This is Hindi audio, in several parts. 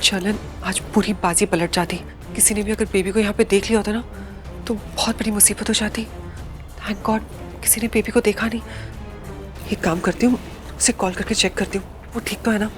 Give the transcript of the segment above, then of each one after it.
चलन आज पूरी बाजी पलट जाती। किसी ने भी अगर बेबी को यहाँ पे देख लिया होता ना तो बहुत बड़ी मुसीबत हो जाती। थैंक गॉड किसी ने बेबी को देखा नहीं। एक काम करती हूँ, उसे कॉल करके चेक करती हूँ वो ठीक तो है ना।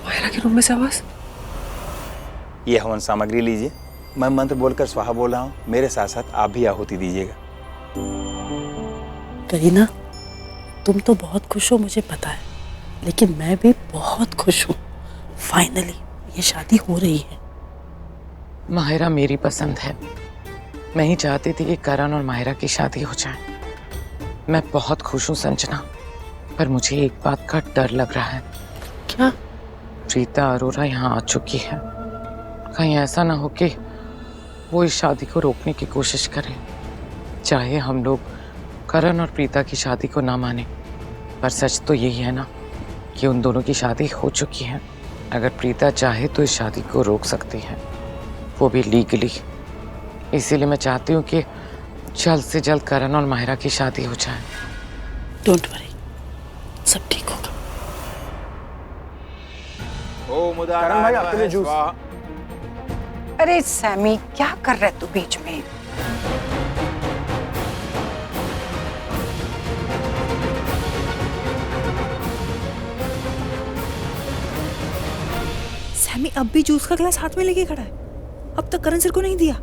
मायरा के रूम में से आवाज। ये हवन सामग्री लीजिए। मैं मंत्र बोलकर स्वाहा बोल रहा हूँ, मेरे साथ साथ आप भी आहुति दीजिएगा। करीना, तुम तो बहुत खुश हो मुझे पता है, लेकिन मैं भी बहुत खुश हूँ। फाइनली ये शादी हो रही है। माहिरा मेरी पसंद है। मैं ही चाहती थी कि करण और माहिरा की शादी हो जाए। मैं बहुत खुश हूँ संजना, पर मुझे एक बात का डर लग रहा है। क्या? प्रीता अरोरा यहाँ आ चुकी है। कहीं ऐसा ना हो कि वो इस शादी को रोकने की कोशिश करे। चाहे हम लोग करण और प्रीता की शादी को ना माने, पर सच तो यही है ना कि उन दोनों की शादी हो चुकी है। अगर प्रीता चाहे तो इस शादी को रोक सकती है, वो भी लीगली। इसीलिए मैं चाहती हूँ कि जल्द से जल्द करण और माहिरा की शादी हो जाए। डोंट वरी, सब ठीक होगा। करण भाई आपके लिए जूस। अरे सैमी, क्या कर रहा है तू बीच में? सैमी अब भी जूस का ग्लास हाथ में लेके खड़ा है। अब तक करण सर को नहीं दिया।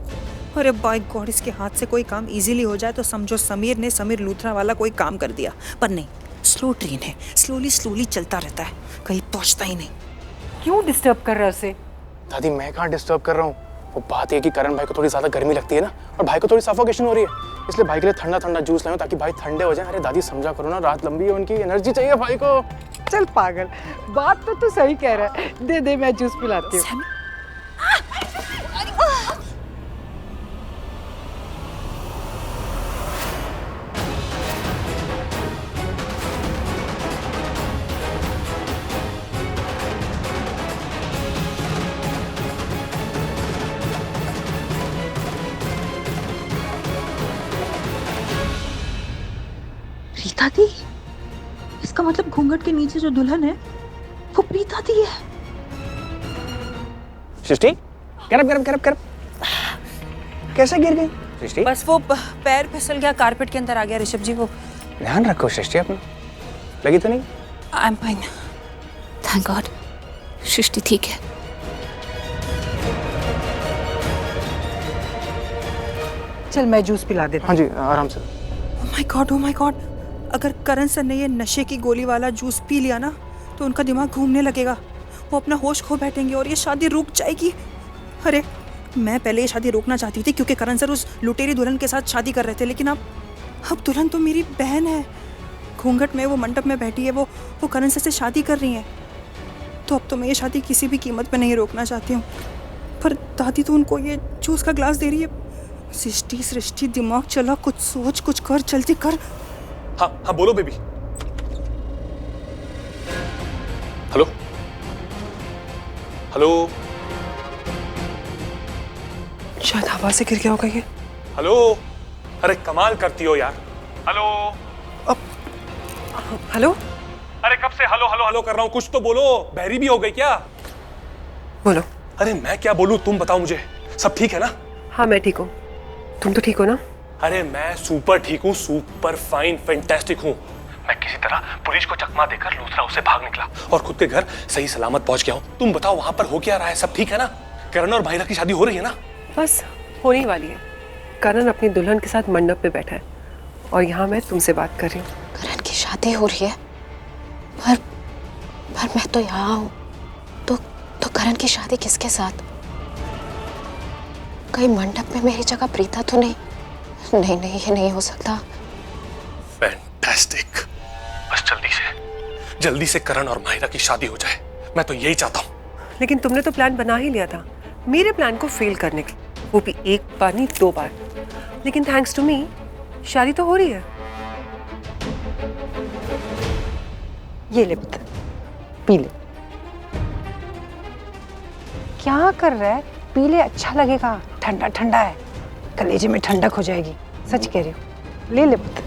अरे बाय गॉड, इसके हाथ से कोई काम इजीली हो जाए तो समझो समीर लूथरा वाला कोई काम कर दिया। पर नहीं, स्लो ट्रेन है, स्लोली चलता रहता है, कहीं पहुंचता ही नहीं। क्यों डिस्टर्ब कर रहा है उसे? दादी मैं कहाँ डिस्टर्ब कर रहा हूँ। वो बात है कि करण भाई को थोड़ी ज्यादा गर्मी लगती है ना, और भाई को थोड़ी सफोकेशन हो रही है, इसलिए भाई के लिए ठंडा ठंडा जूस लाऊं ताकि भाई ठंडे हो जाए। अरे दादी समझा करो ना, रात लंबी है, उनकी एनर्जी चाहिए भाई को। चल पागल, बात तो तू सही कह रहा है। दे मैं जूस पिलाती हूँ। सैमी, प्रीता दी? इसका मतलब घूंघट के नीचे जो दुल्हन है वो प्रीता दी है। सृष्टि, कर कैसे गिर गई सृष्टि? बस वो पैर फिसल गया, कारपेट के अंदर आ गया ऋषभ जी। वो ध्यान रखो सृष्टि अपना, लगी तो नहीं? I am fine, thank God, Srishti ठीक है। चल मैं जूस पिला देती हाँ जी, आराम से। ओ माय गॉड, अगर करण सर ने ये नशे की गोली वाला जूस पी लिया ना तो उनका दिमाग घूमने लगेगा, वो अपना होश खो बैठेंगे और ये शादी रुक जाएगी। अरे मैं पहले ये शादी रोकना चाहती थी क्योंकि करण सर उस लुटेरी दुल्हन के साथ शादी कर रहे थे, लेकिन अब दुल्हन तो मेरी बहन है। घूंघट में वो मंडप में बैठी है, वो करण सर से शादी कर रही है। तो अब तो मैं ये शादी किसी भी कीमत पे नहीं रोकना चाहती हूँ। पर दादी तो उनको ये जूस का ग्लास दे रही है। सृष्टि दिमाग चला, कुछ सोच, कुछ कर, जल्दी कर। हाँ बोलो बेबी। हेलो शायद हवा से गिर गया होगा ये। हेलो, अरे कमाल करती हो यार। हेलो हेलो, अरे कब से हेलो कर रहा हूँ, कुछ तो बोलो। बहरी भी हो गई क्या? बोलो। अरे मैं क्या बोलूँ, तुम बताओ मुझे। सब ठीक है ना? हाँ मैं ठीक हूँ, तुम तो ठीक हो ना? अरे मैं सुपर ठीक हूँ, सुपर फाइन फैंटास्टिक हूँ। मैं किसी तरह पुलिस को चकमा देकर लूथरा उससे भाग निकला और खुद के घर सही सलामत पहुंच गया हूँ। तुम बताओ वहां पर हो क्या रहा है, सब ठीक है ना? करण और माहिरा की शादी हो रही है ना? बस होने वाली है। करण अपनी दुल्हन के साथ मंडप पे बैठा है और यहाँ मैं तुमसे बात कर रही हूँ। करण की शादी हो रही है, पर मैं तो यहाँ हूँ। तो करण की शादी किसके साथ? कहीं मंडप में मेरी जगह प्रीता तो नहीं? नहीं, ये नहीं हो सकता। फैंटास्टिक, बस जल्दी से करण और माहिरा की शादी हो जाए, मैं तो यही चाहता हूँ। लेकिन तुमने तो प्लान बना ही लिया था मेरे प्लान को फेल करने के, वो भी एक बार नहीं 2 बार। लेकिन थैंक्स टू मी शादी तो हो रही है। ये ले पुत्र, पी ले। क्या कर रहा है? पी ले, अच्छा लगेगा। ठंडा ठंडा है, कलेजे में ठंडक हो जाएगी। सच कह रही हूँ, ले ले पुत्र।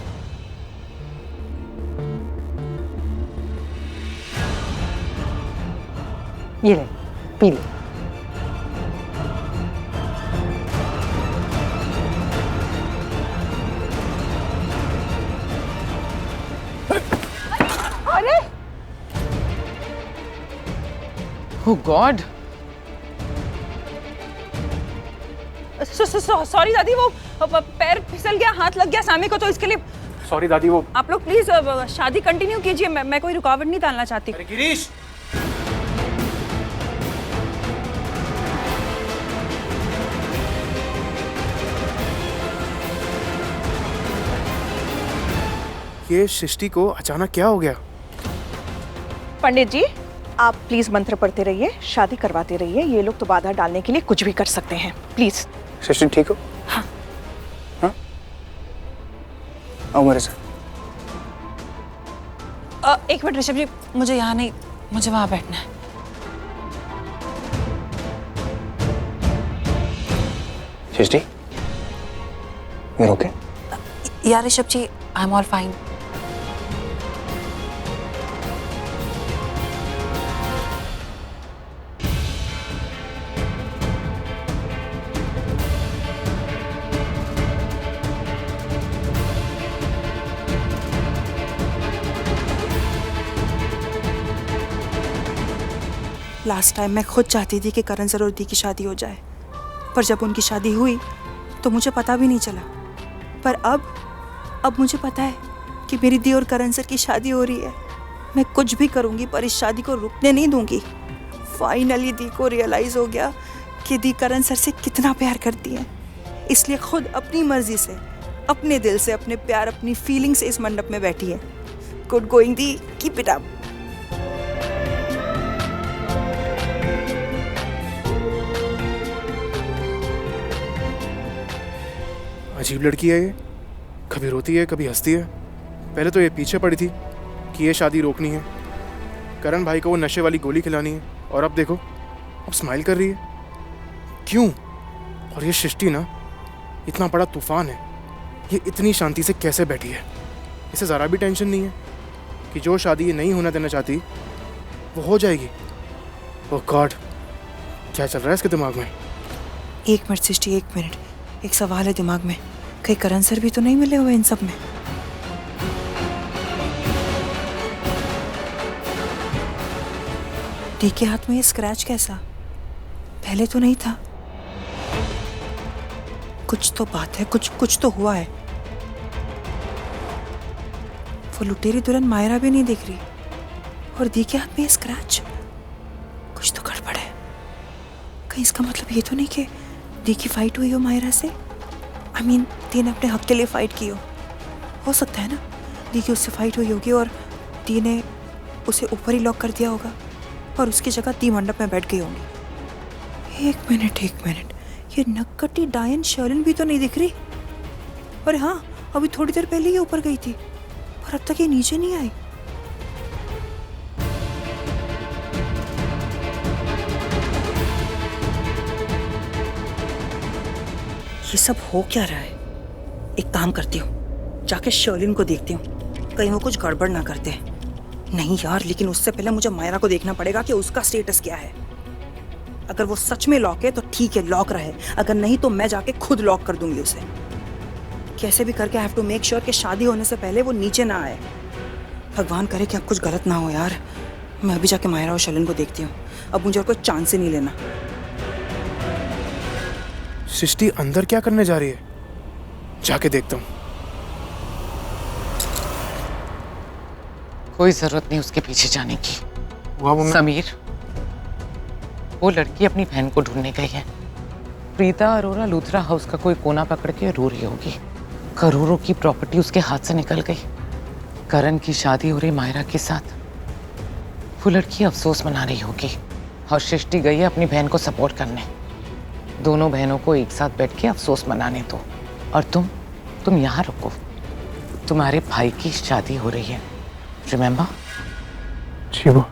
ये ले, पी ले। अरे ओह गॉड, सॉरी दादी, वो पैर फिसल गया, हाथ लग गया सामी को, तो इसके लिए सॉरी दादी, वो आप लोग प्लीज शादी कंटिन्यू कीजिए। मैं कोई रुकावट नहीं डालना चाहती। अरे गिरीश, ये सृष्टि को अचानक क्या हो गया? पंडित जी, आप प्लीज मंत्र पढ़ते रहिए, शादी करवाते रहिए। ये लोग तो बाधा डालने के लिए कुछ भी कर सकते हैं। प्लीज। सृष्टि ठीक हो? हाँ। हाँ? आओ मेरे साथ। एक मिनट ऋषभ जी, मुझे यहाँ नहीं, मुझे वहां बैठना है। सृष्टि, you're okay? यार Rishabh ji, I am all fine. Last time मैं खुद चाहती थी कि करण सर और दी की शादी हो जाए, पर जब उनकी शादी हुई तो मुझे पता भी नहीं चला। पर अब मुझे पता है कि मेरी दी और करण सर की शादी हो रही है। मैं कुछ भी करूंगी पर इस शादी को रुकने नहीं दूंगी। फाइनली दी को रियलाइज हो गया कि दी करण सर से कितना प्यार करती है, इसलिए खुद अपनी मर्जी से, अपने दिल से, अपने प्यार, अपनी फीलिंग से इस मंडप में बैठी है। Good going the, keep it up. अजीब लड़की है ये, कभी रोती है कभी हंसती है। पहले तो ये पीछे पड़ी थी कि ये शादी रोकनी है, करण भाई को वो नशे वाली गोली खिलानी है, और अब देखो अब स्माइल कर रही है। क्यों? और ये सृष्टि ना इतना बड़ा तूफान है, ये इतनी शांति से कैसे बैठी है? इसे ज़रा भी टेंशन नहीं है कि जो शादी ये नहीं होना देना चाहती वो हो जाएगी। ओह गॉड, क्या चल रहा है इसके दिमाग में? एक मिनट सृष्टि, एक मिनट, एक सवाल है दिमाग में, कहीं करण सर भी तो नहीं मिले हुए इन सब में? डी के हाथ में ये स्क्रैच कैसा? पहले तो नहीं था। कुछ तो बात है, कुछ तो हुआ है। वो लुटेरी दुल्हन मायरा भी नहीं दिख रही, और दी के हाथ में ये स्क्रैच, कुछ तो गड़बड़ है। कहीं इसका मतलब ये तो नहीं कि दी की फाइट हुई हो मायरा से? I mean, दी ने अपने हक के लिए फाइट की हो सकता है ना, दी की उससे फाइट हुई होगी और दी ने उसे ऊपर ही लॉक कर दिया होगा और उसकी जगह दी मंडप में बैठ गई होंगी। एक मिनट, ये नक्कटी डायन शर्लिन भी तो नहीं दिख रही। और हाँ, अभी थोड़ी देर पहले ही ऊपर गई थी और अब तक ये नीचे नहीं आई। ये सब हो क्या रहा है? एक काम करती हूँ, जाके शर्लिन को देखती हूँ, कहीं वो कुछ गड़बड़ ना करते। नहीं यार, लेकिन उससे पहले मुझे मायरा को देखना पड़ेगा कि उसका स्टेटस क्या है। अगर वो सच में लॉक है तो ठीक है, लॉक रहे, अगर नहीं तो मैं जाके खुद लॉक कर दूंगी उसे। कैसे भी करके I have to make sure कि शादी होने से पहले वो नीचे ना आए। भगवान करे कि अब कुछ गलत ना हो यार। मैं अभी जाके मायरा और शर्लिन को देखती हूँ, अब मुझे और कोई चांस ही नहीं लेना। सृष्टि अंदर क्या करने जा रही है? जाके देखता हूँ। कोई जरूरत नहीं उसके पीछे जाने की। समीर, वो लड़की अपनी बहन को ढूंढने गई है। प्रीता अरोरा लूथरा हाउस का कोई कोना पकड़ के रो रही होगी। करोड़ों की प्रॉपर्टी उसके हाथ से निकल गई। करण की शादी हो रही मायरा के साथ। वो लड़की अफसोस मना रही होगी और सृष्टि गई है अपनी बहन को सपोर्ट करने। दोनों बहनों को एक साथ बैठ के अफसोस मनाने दो। और तुम यहाँ रुको, तुम्हारे भाई की शादी हो रही है, रिमेम्बर? जी वो